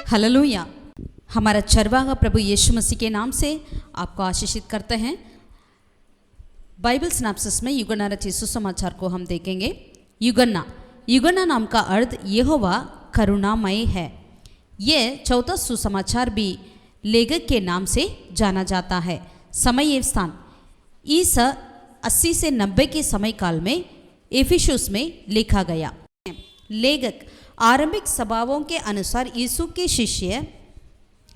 Hallelujah. हमारा चरवाहा प्रभु यीशु मसीह के नाम से आपको आशीषित करते हैं। बाइबल सिनॉप्सिस में युगन्ना रचित सुसमाचार को हम देखेंगे। युगन्ना नाम का अर्थ यहोवा करुणामय है। यह चौथा सुसमाचार भी लेखक के नाम से जाना जाता है। समय एवं स्थान ईसा 80 से 90 के समय काल में एफिसुस में लिखा गया। लेखक आरंभिक सभाओं के अनुसार यीशु के शिष्य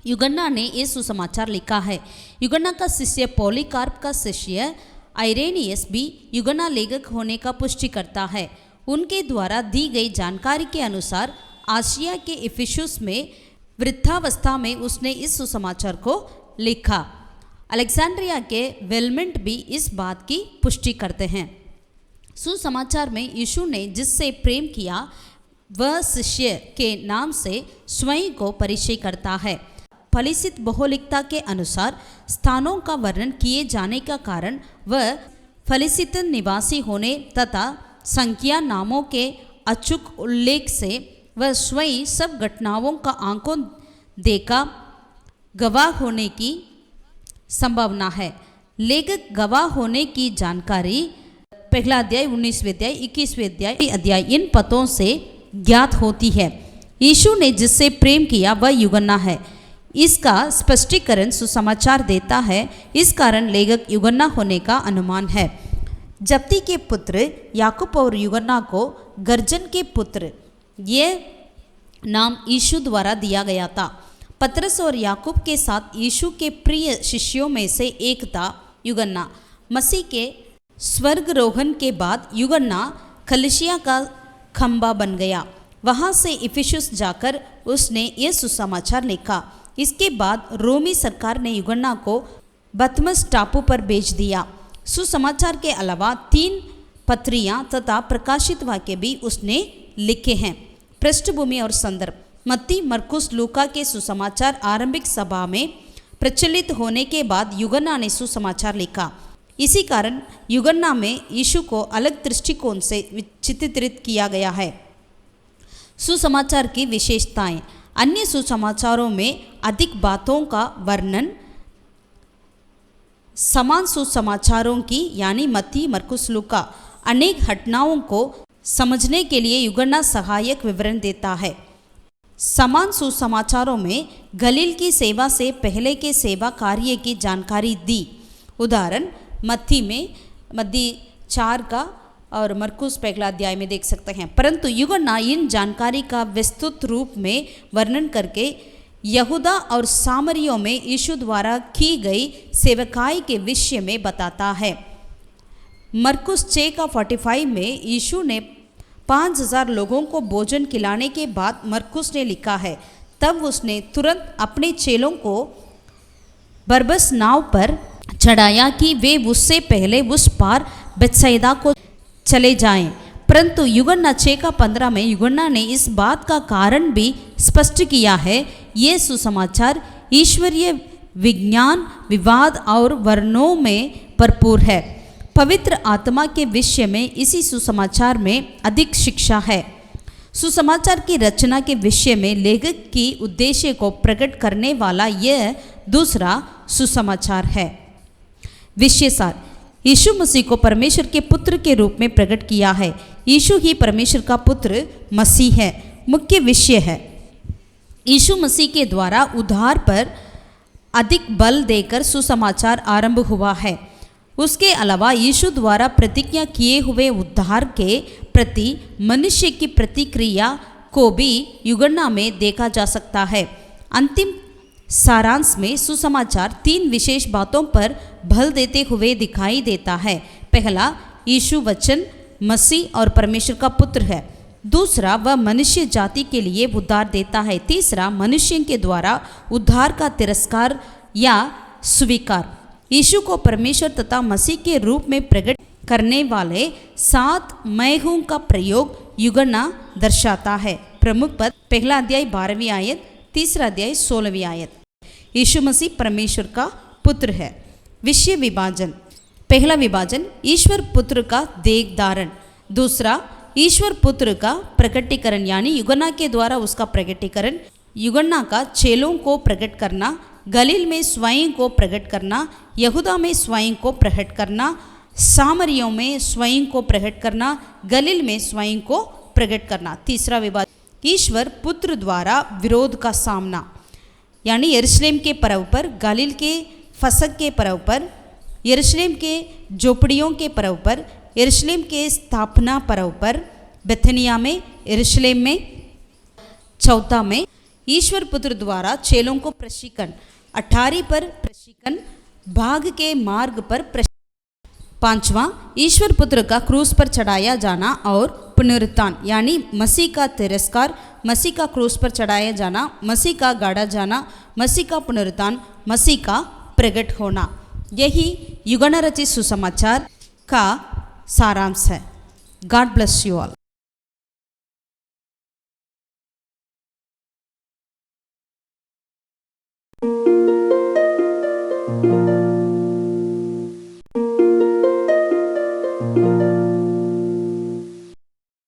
युगन्ना ने ये सुसमाचार लिखा है। युगन्ना का शिष्य पॉलीकार्प का शिष्य आइरेनियस भी युगन्ना लेखक होने का पुष्टि करता है। उनके द्वारा दी गई जानकारी के अनुसार आसिया के एफिसुस में वृद्धावस्था में उसने इस सुसमाचार को लिखा। अलेक्जेंड्रिया के वेलमेंट भी इस बात की पुष्टि करते हैं। सुसमाचार में यीशु ने जिससे प्रेम किया वह शिष्य के नाम से स्वयं को परिचय करता है। फलिसित बहुलिकता के अनुसार स्थानों का वर्णन किए जाने का कारण वह फलिसित निवासी होने तथा संख्या नामों के अचूक उल्लेख से वह स्वयं सब घटनाओं का आंखों देखा गवाह होने की संभावना है। लेखक गवाह होने की जानकारी पहला अध्याय 19वें अध्याय 21वें अध्याय इन पदों से ज्ञात होती है। यीशु ने जिससे प्रेम किया वह युगन्ना है। इसका स्पष्टीकरण सुसमाचार देता है। इस कारण लेखक युगन्ना होने का अनुमान है। जब्दी के पुत्र याकूब और युगन्ना को गर्जन के पुत्र ये नाम यीशु द्वारा दिया गया था। पतरस और याकूब के साथ यीशु के प्रिय शिष्यों में से एक था युगन्ना। मसीह के स्वर्गरोहण के बाद युगन्ना कलीसिया का खंबा बन गया। वहाँ से इफिसुस जाकर उसने ये सुसमाचार लिखा। इसके बाद रोमी सरकार ने युगन्ना को बतमस टापू पर भेज दिया। सुसमाचार के अलावा 3 पत्रियाँ तथा प्रकाशित वाक्य भी उसने लिखे हैं। पृष्ठभूमि और संदर्भ मत्ती मरकुस लूका के सुसमाचार आरंभिक सभा में प्रचलित होने के बाद युगन्ना ने सुसमाचार लिखा। इसी कारण युगन्ना में यीशु को अलग दृष्टिकोण से चित्रित किया गया है। सुसमाचार की विशेषताएं अन्य सुसमाचारों में अधिक बातों का वर्णन समान सुसमाचारों की यानी मत्ती मरकुस लूका अनेक घटनाओं को समझने के लिए युगन्ना सहायक विवरण देता है। समान सुसमाचारों में गलील की सेवा से पहले के सेवा कार्य की जानकारी दी। उदाहरण मत्ती 4 का और मरकुस पहला अध्याय में देख सकते हैं। परंतु युगन्ना इन जानकारी का विस्तृत रूप में वर्णन करके यहूदा और सामरियों में यीशु द्वारा की गई सेवकाई के विषय में बताता है। मरकुस 6 का 45 में यीशु ने 5000 लोगों को भोजन खिलाने के बाद मरकुस ने लिखा है, तब उसने तुरंत अपने चेलों को बरबस नाव पर चढ़ाया कि वे उससे पहले उस पार बेतसैदा को चले जाएं। परंतु युगन्ना 6 का 15 में युगन्ना ने इस बात का कारण भी स्पष्ट किया है। ये सुसमाचार ईश्वरीय विज्ञान विवाद और वर्णों में भरपूर है। पवित्र आत्मा के विषय में इसी सुसमाचार में अधिक शिक्षा है। सुसमाचार की रचना के विषय में लेखक की उद्देश्य को प्रकट करने वाला यह दूसरा सुसमाचार है। विषय सार यीशु मसीह को परमेश्वर के पुत्र के रूप में प्रकट किया है। यीशु ही परमेश्वर का पुत्र मसीह है। मुख्य विषय है यीशु मसीह के द्वारा उद्धार पर अधिक बल देकर सुसमाचार आरंभ हुआ है। उसके अलावा यीशु द्वारा प्रतिज्ञा किए हुए उद्धार के प्रति मनुष्य की प्रतिक्रिया को भी युगन्ना में देखा जा सकता है। अंतिम सारांश में सुसमाचार 3 विशेष बातों पर बल देते हुए दिखाई देता है। पहला, यीशु वचन मसीह और परमेश्वर का पुत्र है। दूसरा, वह मनुष्य जाति के लिए उद्धार देता है। तीसरा, मनुष्य के द्वारा उद्धार का तिरस्कार या स्वीकार। यीशु को परमेश्वर तथा मसीह के रूप में प्रकट करने वाले 7 मैं हूं का प्रयोग युगन्ना दर्शाता है। प्रमुख पद पहला अध्याय 12वीं आयत, तीसरा अध्याय 16वीं आयत। यीशु मसीह परमेश्वर का पुत्र है। विषय विभाजन। पहला विभाजन ईश्वर पुत्र का देह धारण। दूसरा, ईश्वर पुत्र का प्रकटीकरण यानी युगन्ना के द्वारा उसका प्रकटीकरण, युगन्ना का चेलों को प्रकट करना, गलील में स्वयं को प्रकट करना, यहूदा में स्वयं को प्रकट करना, सामरियों में स्वयं को प्रकट करना, गलील में स्वयं को प्रकट करना। तीसरा विवाद, ईश्वर पुत्र द्वारा विरोध का सामना यानी यरूशलेम के पर्व पर, गलील के फसक के पर्व पर, यरूशलेम के झोपड़ियों के पर्व पर, यरूशलेम के स्थापना पर्व पर, बेथनिया में, यरूशलेम में, चौथा में ईश्वर पुत्र द्वारा चेलों को प्रशिक्षण, अठारी पर प्रशिक्षण, भाग के मार्ग पर प्रशिक्षण। पांचवा, ईश्वर पुत्र का क्रूस पर चढ़ाया जाना और पुनरुत्थान यानी मसीह का तिरस्कार, मसीह का क्रूस पर चढ़ाया जाना, मसीह का गाड़ा जाना, मसीह का पुनरुत्थान, मसीह का प्रकट होना। यही युगन्ना रचित सुसमाचार का सारांश है। God bless you all.